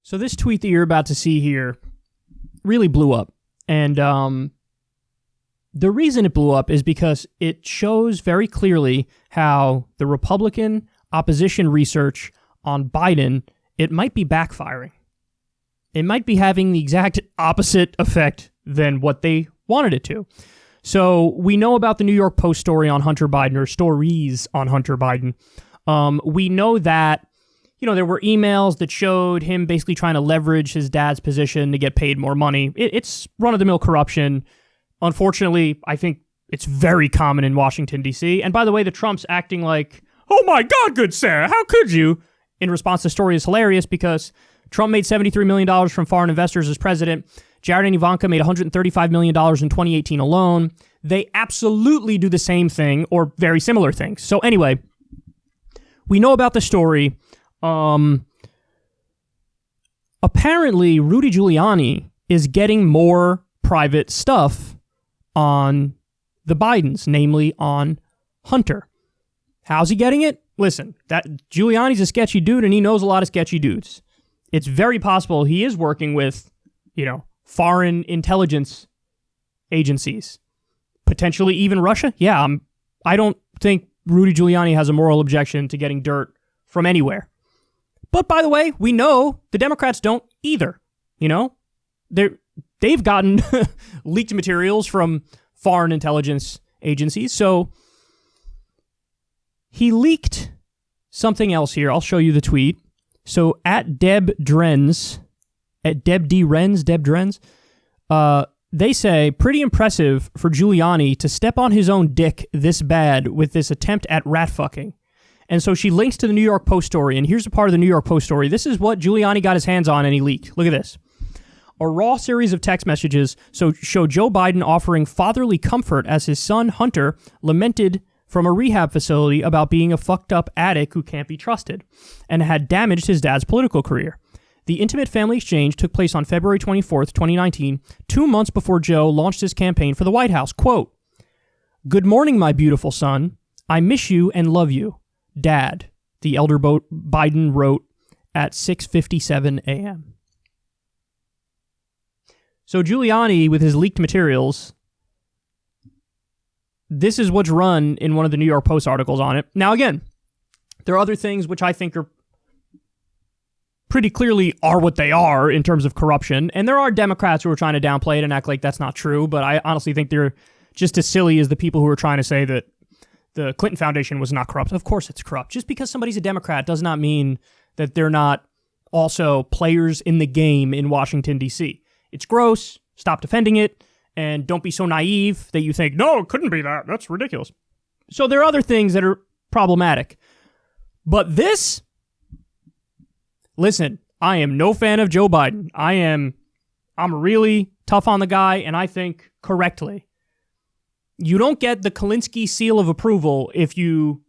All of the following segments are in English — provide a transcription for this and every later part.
So this tweet that you're about to see here really blew up. And the reason it blew up is because it shows very clearly how the Republican opposition research on Biden, it might be backfiring. It might be having the exact opposite effect than what they wanted it to. So we know about the New York Post story on Hunter Biden, or stories on Hunter Biden. We know that, there were emails that showed him basically trying to leverage his dad's position to get paid more money. It's run-of-the-mill corruption. Unfortunately, I think it's very common in Washington, D.C. And by the way, the Trumps acting like, oh my God, good sir, how could you? In response to the story is hilarious because Trump made $73 million from foreign investors as president. Jared and Ivanka made $135 million in 2018 alone. They absolutely do the same thing or very similar things. So anyway, we know about the story. Apparently, Rudy Giuliani is getting more private stuff on the Bidens, namely on Hunter. How's he getting it? Listen, that Giuliani's a sketchy dude, and he knows a lot of sketchy dudes. It's very possible he is working with, foreign intelligence agencies, potentially even Russia. Yeah, I don't think Rudy Giuliani has a moral objection to getting dirt from anywhere. But by the way, we know the Democrats don't either. They've gotten leaked materials from foreign intelligence agencies. So he leaked something else here. I'll show you the tweet. So at Deb Drenz, they say, pretty impressive for Giuliani to step on his own dick this bad with this attempt at rat fucking. And so she links to the New York Post story, and here's a part of the New York Post story. This is what Giuliani got his hands on and he leaked. Look at this. A raw series of text messages show Joe Biden offering fatherly comfort as his son, Hunter, lamented from a rehab facility about being a fucked up addict who can't be trusted and had damaged his dad's political career. The intimate family exchange took place on February 24th, 2019, 2 months before Joe launched his campaign for the White House. Quote, "Good morning, my beautiful son. I miss you and love you. Dad," the elder Biden wrote at 6:57 a.m. So Giuliani, with his leaked materials, this is what's run in one of the New York Post articles on it. Now, again, there are other things which I think are pretty clearly are what they are in terms of corruption. And there are Democrats who are trying to downplay it and act like that's not true. But I honestly think they're just as silly as the people who are trying to say that the Clinton Foundation was not corrupt. Of course it's corrupt. Just because somebody's a Democrat does not mean that they're not also players in the game in Washington, D.C. It's gross. Stop defending it. And don't be so naive that you think, no, it couldn't be that. That's ridiculous. So there are other things that are problematic. But this, listen, I am no fan of Joe Biden. I'm really tough on the guy, and I think correctly. You don't get the Kulinski seal of approval if you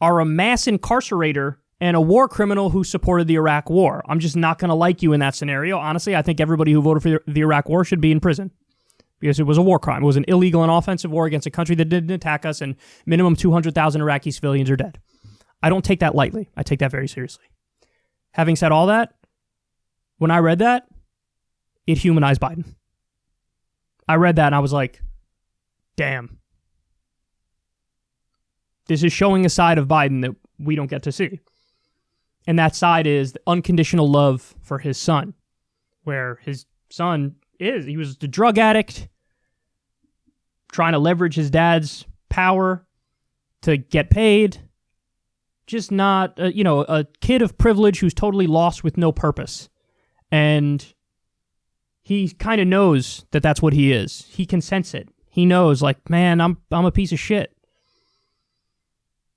are a mass incarcerator and a war criminal who supported the Iraq war. I'm just not going to like you in that scenario. Honestly, I think everybody who voted for the Iraq war should be in prison because it was a war crime. It was an illegal and offensive war against a country that didn't attack us, and minimum 200,000 Iraqi civilians are dead. I don't take that lightly. I take that very seriously. Having said all that, when I read that, it humanized Biden. I read that and I was like, damn. This is showing a side of Biden that we don't get to see. And that side is the unconditional love for his son, where his son he was a drug addict, trying to leverage his dad's power to get paid. Just not, a kid of privilege who's totally lost with no purpose. And he kind of knows that that's what he is. He can sense it. He knows, like, man, I'm a piece of shit.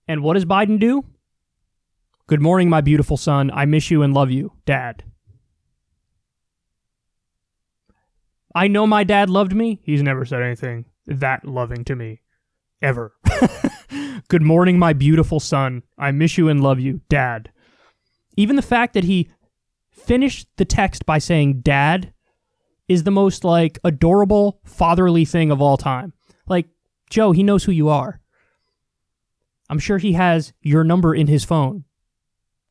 And what does Biden do? Good morning, my beautiful son. I miss you and love you, Dad. I know my dad loved me. He's never said anything that loving to me. Ever. Good morning, my beautiful son. I miss you and love you, Dad. Even the fact that he finished the text by saying Dad is the most, adorable, fatherly thing of all time. Joe, he knows who you are. I'm sure he has your number in his phone.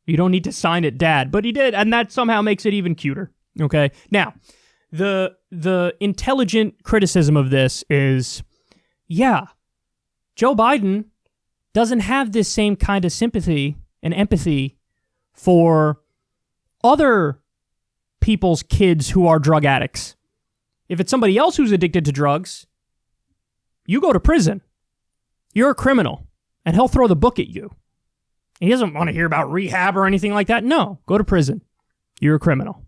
You don't need to sign it, Dad. But he did, and that somehow makes it even cuter. Okay? Now, the intelligent criticism of this is, yeah, Joe Biden doesn't have this same kind of sympathy and empathy for other people's kids who are drug addicts. If it's somebody else who's addicted to drugs, you go to prison. You're a criminal, and he'll throw the book at you. He doesn't want to hear about rehab or anything like that. No, go to prison. You're a criminal.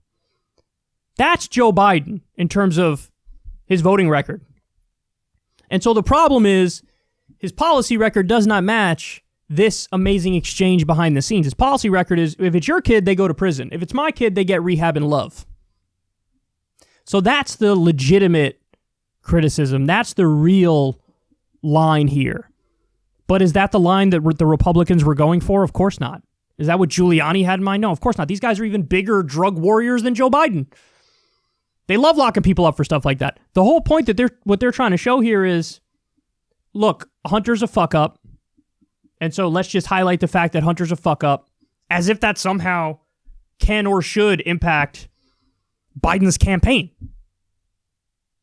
That's Joe Biden in terms of his voting record. And so the problem is his policy record does not match this amazing exchange behind the scenes. His policy record is, if it's your kid, they go to prison. If it's my kid, they get rehab and love. So that's the legitimate criticism. That's the real line here. But is that the line that the Republicans were going for? Of course not. Is that what Giuliani had in mind? No, of course not. These guys are even bigger drug warriors than Joe Biden. They love locking people up for stuff like that. The whole point that what they're trying to show here is, look, Hunter's a fuck up. And so let's just highlight the fact that Hunter's a fuck up, as if that somehow can or should impact Biden's campaign.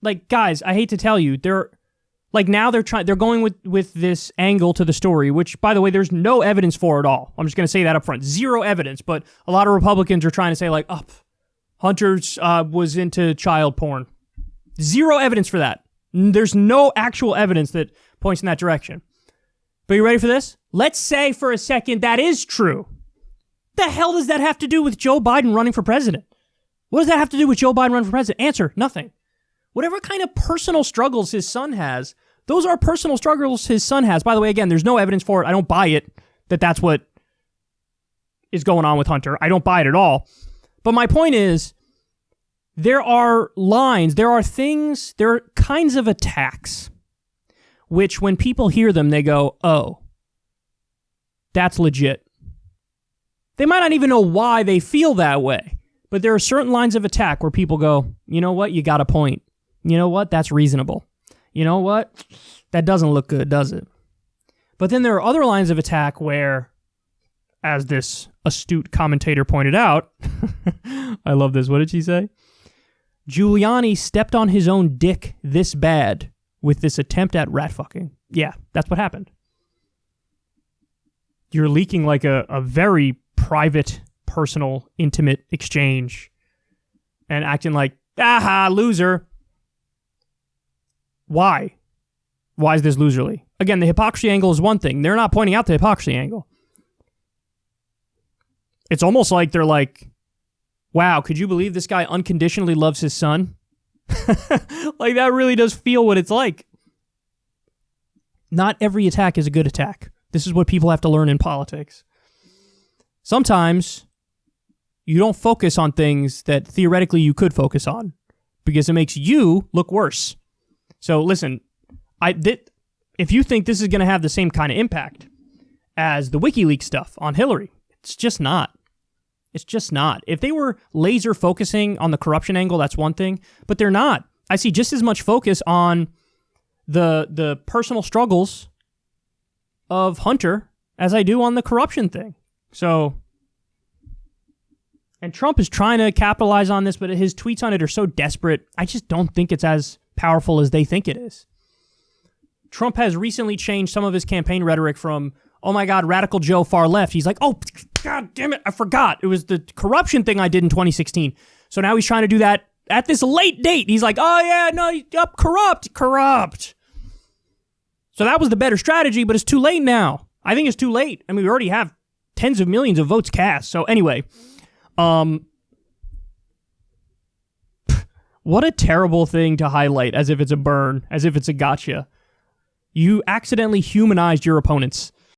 Like, guys, I hate to tell you, they're going with this angle to the story, which, by the way, there's no evidence for at all. I'm just going to say that up front. Zero evidence, but a lot of Republicans are trying to say, like, Hunter was into child porn. Zero evidence for that. There's no actual evidence that points in that direction. But you ready for this? Let's say for a second that is true. The hell does that have to do with Joe Biden running for president? What does that have to do with Joe Biden running for president? Answer, nothing. Whatever kind of personal struggles his son has, those are personal struggles his son has. By the way, again, there's no evidence for it. I don't buy it that that's what is going on with Hunter. I don't buy it at all. But my point is, there are lines, there are things, there are kinds of attacks which when people hear them, they go, oh, that's legit. They might not even know why they feel that way, but there are certain lines of attack where people go, you know what, you got a point. You know what, that's reasonable. You know what, that doesn't look good, does it? But then there are other lines of attack where, as this astute commentator pointed out, I love this, what did she say? Giuliani stepped on his own dick this bad with this attempt at rat fucking. Yeah, that's what happened. You're leaking like a very private, personal, intimate exchange and acting like, aha, loser. Why? Why is this loserly? Again, the hypocrisy angle is one thing. They're not pointing out the hypocrisy angle. It's almost like they're like, wow, could you believe this guy unconditionally loves his son? Like, that really does feel what it's like. Not every attack is a good attack. This is what people have to learn in politics. Sometimes you don't focus on things that theoretically you could focus on because it makes you look worse. So listen, if you think this is going to have the same kind of impact as the WikiLeaks stuff on Hillary, it's just not. It's just not. If they were laser focusing on the corruption angle, that's one thing, but they're not. I see just as much focus on the personal struggles of Hunter as I do on the corruption thing. So, and Trump is trying to capitalize on this, but his tweets on it are so desperate. I just don't think it's as powerful as they think it is. Trump has recently changed some of his campaign rhetoric from, oh my God, Radical Joe far left. He's like, oh, God damn it, I forgot. It was the corruption thing I did in 2016. So now he's trying to do that at this late date. He's like, oh yeah, no, corrupt. So that was the better strategy, but it's too late now. I think it's too late. I mean, we already have tens of millions of votes cast. So anyway, what a terrible thing to highlight as if it's a burn, as if it's a gotcha. You accidentally humanized your opponents.